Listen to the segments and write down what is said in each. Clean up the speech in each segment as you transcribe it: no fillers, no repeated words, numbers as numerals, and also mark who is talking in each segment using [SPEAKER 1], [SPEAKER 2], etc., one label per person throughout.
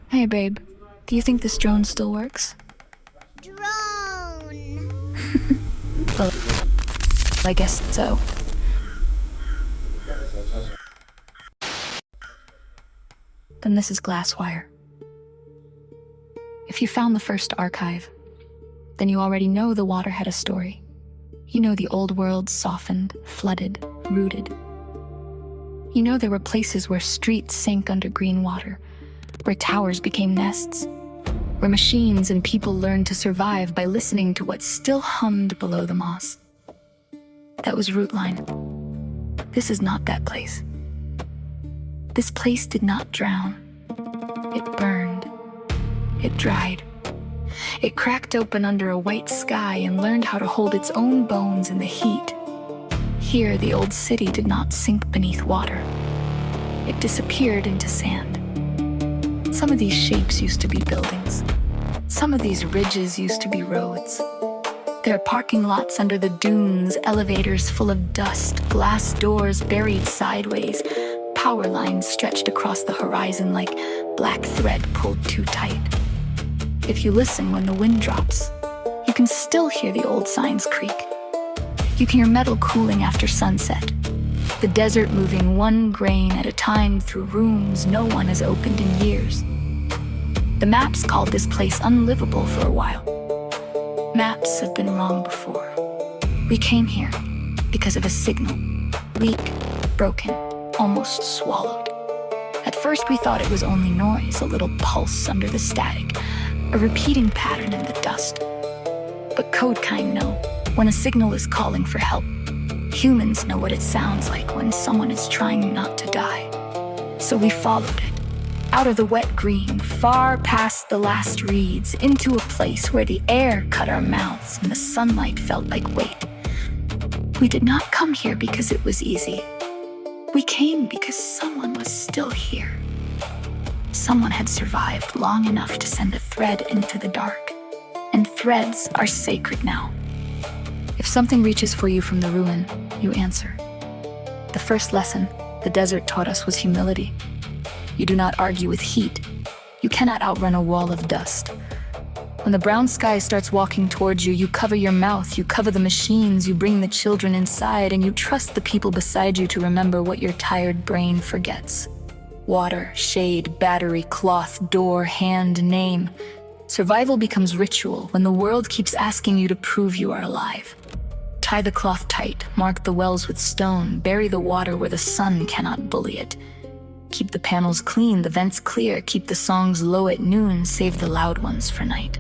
[SPEAKER 1] Hey, babe. Do you think this drone still works?
[SPEAKER 2] Drone!
[SPEAKER 1] Well, I guess so. Then this is Glasswire. If you found the first archive, then you already know the water had a story. You know the old world softened, flooded, rooted. You know there were places where streets sank under green water, where towers became nests, where machines and people learned to survive by listening to what still hummed below the moss. That was Rootline. This is not that place. This place did not drown. It burned. It dried. It cracked open under a white sky and learned how to hold its own bones in the heat. Here, the old city did not sink beneath water. It disappeared into sand. Some of these shapes used to be buildings. Some of these ridges used to be roads. There are parking lots under the dunes, elevators full of dust, glass doors buried sideways, power lines stretched across the horizon like black thread pulled too tight. If you listen when the wind drops, you can still hear the old signs creak. You can hear metal cooling after sunset, the desert moving one grain at a time through rooms no one has opened in years. The maps called this place unlivable for a while. Maps have been wrong before. We came here because of a signal, weak, broken, almost swallowed. At first we thought it was only noise, a little pulse under the static, a repeating pattern in the dust. But Codekind know when a signal is calling for help. Humans know what it sounds like when someone is trying not to die. So we followed it, out of the wet green, far past the last reeds, into a place where the air cut our mouths and the sunlight felt like weight. We did not come here because it was easy. We came because someone was still here. Someone had survived long enough to send a thread into the dark. And threads are sacred now. If something reaches for you from the ruin, you answer. The first lesson the desert taught us was humility. You do not argue with heat. You cannot outrun a wall of dust. When the brown sky starts walking towards you, you cover your mouth, you cover the machines, you bring the children inside, and you trust the people beside you to remember what your tired brain forgets. Water, shade, battery, cloth, door, hand, name. Survival becomes ritual when the world keeps asking you to prove you are alive. Tie the cloth tight, mark the wells with stone, bury the water where the sun cannot bully it. Keep the panels clean, the vents clear, keep the songs low at noon, save the loud ones for night.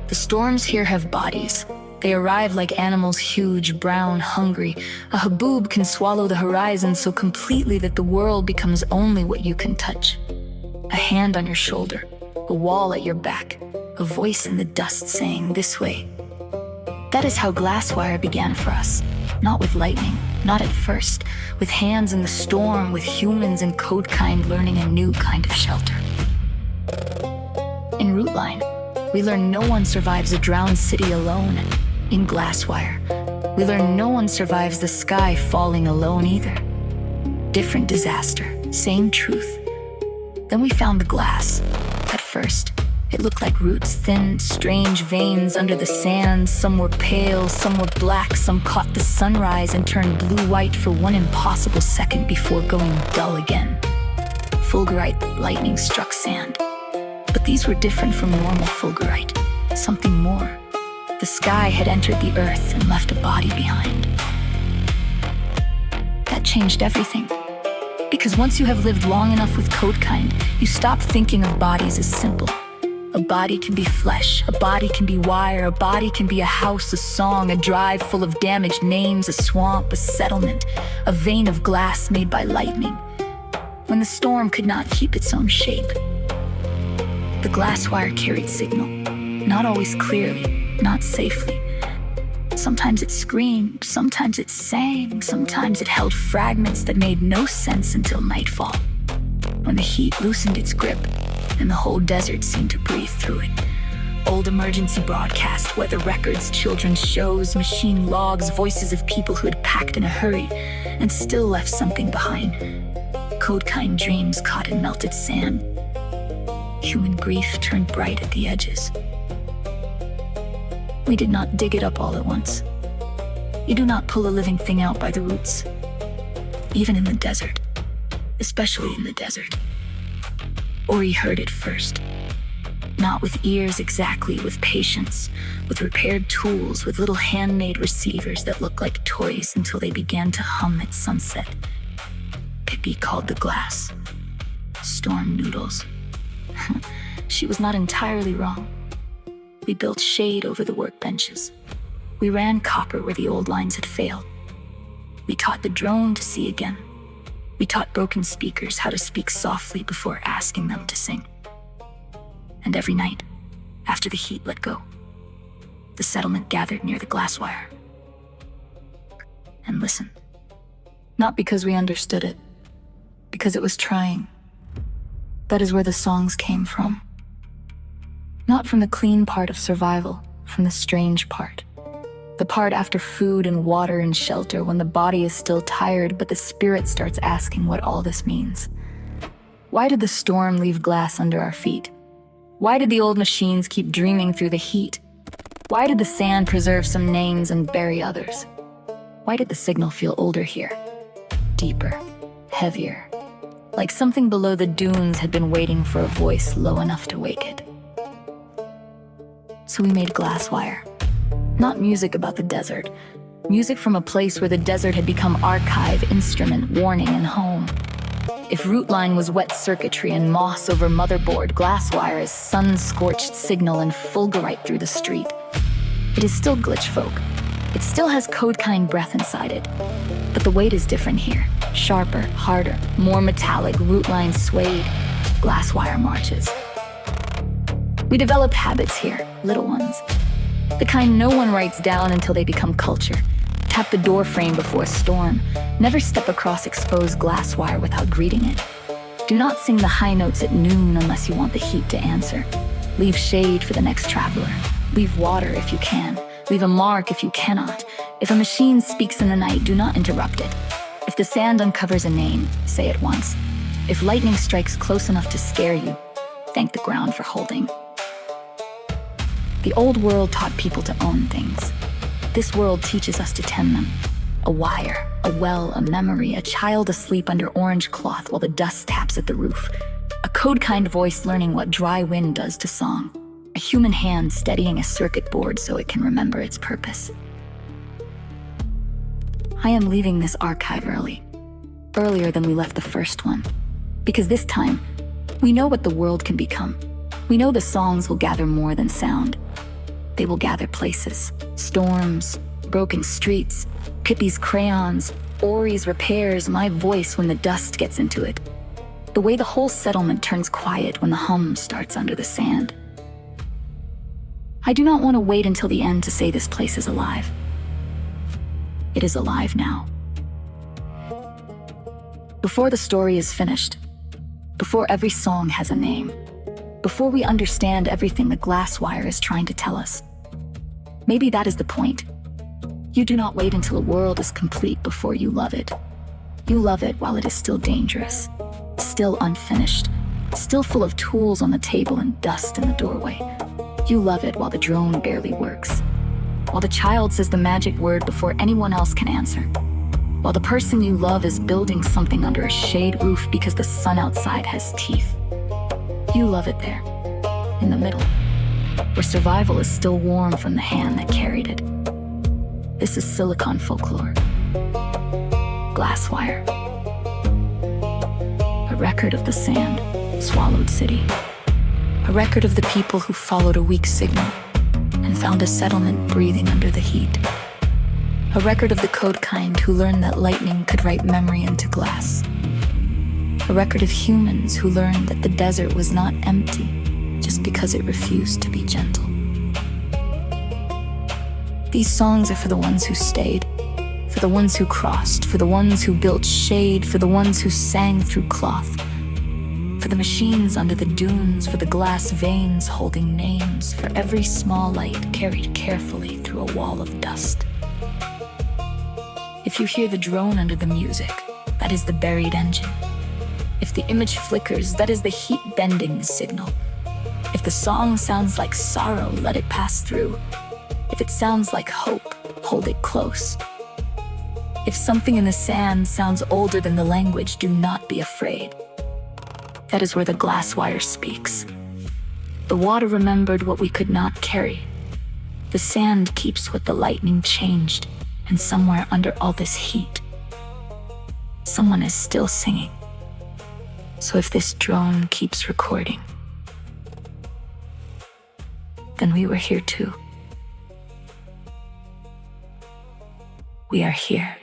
[SPEAKER 1] The storms here have bodies. They arrive like animals, huge, brown, hungry. A haboob can swallow the horizon so completely that the world becomes only what you can touch. A hand on your shoulder, a wall at your back, a voice in the dust saying, "This way." That is how Glasswire began for us. Not with lightning, not at first, with hands in the storm, with humans and Codekind learning a new kind of shelter. In Rootline, we learn no one survives a drowned city alone. In Glasswire, we learn no one survives the sky falling alone either. Different disaster, same truth. Then we found the glass. At first, it looked like roots, thin, strange veins under the sand. Some were pale, some were black, some caught the sunrise and turned blue-white for one impossible second before going dull again. Fulgurite lightning struck sand. But these were different from normal fulgurite, something more. The sky had entered the earth and left a body behind. That changed everything. Because once you have lived long enough with Codekind, you stop thinking of bodies as simple. A body can be flesh, a body can be wire, a body can be a house, a song, a drive full of damaged names, a swamp, a settlement, a vein of glass made by lightning. When the storm could not keep its own shape. The Glasswire carried signal, not always clearly, not safely. Sometimes it screamed, sometimes it sang, sometimes it held fragments that made no sense until nightfall. When the heat loosened its grip, and the whole desert seemed to breathe through it. Old emergency broadcasts, weather records, children's shows, machine logs, voices of people who had packed in a hurry and still left something behind. Codekind dreams caught in melted sand. Human grief turned bright at the edges. We did not dig it up all at once. You do not pull a living thing out by the roots. Even in the desert, especially in the desert. Auri heard it first. Not with ears exactly, with patience, with repaired tools, with little handmade receivers that looked like toys until they began to hum at sunset. Pippi called the glass storm noodles. She was not entirely wrong. We built shade over the workbenches. We ran copper where the old lines had failed. We taught the drone to see again. We taught broken speakers how to speak softly before asking them to sing. And every night, after the heat let go, the settlement gathered near the Glasswire and listened. Not because we understood it, because it was trying. That is where the songs came from. Not from the clean part of survival, from the strange part. The part after food and water and shelter, when the body is still tired, but the spirit starts asking what all this means. Why did the storm leave glass under our feet? Why did the old machines keep dreaming through the heat? Why did the sand preserve some names and bury others? Why did the signal feel older here? Deeper, heavier, like something below the dunes had been waiting for a voice low enough to wake it. So we made Glasswire. Not music about the desert. Music from a place where the desert had become archive, instrument, warning, and home. If Rootline was wet circuitry and moss over motherboard, Glasswire is sun-scorched signal and Fulgurite through the street. It is still glitch folk. It still has Codekind breath inside it. But the weight is different here. Sharper, harder, more metallic, Rootline suede, Glasswire marches. We developed habits here, little ones. The kind no one writes down until they become culture. Tap the door frame before a storm. Never step across exposed Glasswire without greeting it. Do not sing the high notes at noon unless you want the heat to answer. Leave shade for the next traveler. Leave water if you can. Leave a mark if you cannot. If a machine speaks in the night, do not interrupt it. If the sand uncovers a name, say it once. If lightning strikes close enough to scare you, thank the ground for holding. The old world taught people to own things. This world teaches us to tend them. A wire, a well, a memory, a child asleep under orange cloth while the dust taps at the roof. A Codekind voice learning what dry wind does to song. A human hand steadying a circuit board so it can remember its purpose. I am leaving this archive early. Earlier than we left the first one. Because this time, we know what the world can become. We know the songs will gather more than sound. They will gather places, storms, broken streets, Pippi's crayons, Auri's repairs, my voice when the dust gets into it. The way the whole settlement turns quiet when the hum starts under the sand. I do not want to wait until the end to say this place is alive. It is alive now. Before the story is finished, before every song has a name, before we understand everything the Glasswire is trying to tell us. Maybe that is the point. You do not wait until a world is complete before you love it. You love it while it is still dangerous, still unfinished, still full of tools on the table and dust in the doorway. You love it while the drone barely works, while the child says the magic word before anyone else can answer, while the person you love is building something under a shade roof because the sun outside has teeth. You love it there, in the middle, where survival is still warm from the hand that carried it. This is Silicon Folklore. Glasswire. A record of the sand, swallowed city. A record of the people who followed a weak signal and found a settlement breathing under the heat. A record of the Codekind who learned that lightning could write memory into glass. A record of humans who learned that the desert was not empty just because it refused to be gentle. These songs are for the ones who stayed, for the ones who crossed, for the ones who built shade, for the ones who sang through cloth, for the machines under the dunes, for the glass veins holding names, for every small light carried carefully through a wall of dust. If you hear the drone under the music, that is the buried engine. If the image flickers, that is the heat bending the signal. If the song sounds like sorrow, let it pass through. If it sounds like hope, hold it close. If something in the sand sounds older than the language, do not be afraid. That is where the Glasswire speaks. The water remembered what we could not carry. The sand keeps what the lightning changed, and somewhere under all this heat, someone is still singing. So if this drone keeps recording, then we were here too. We are here.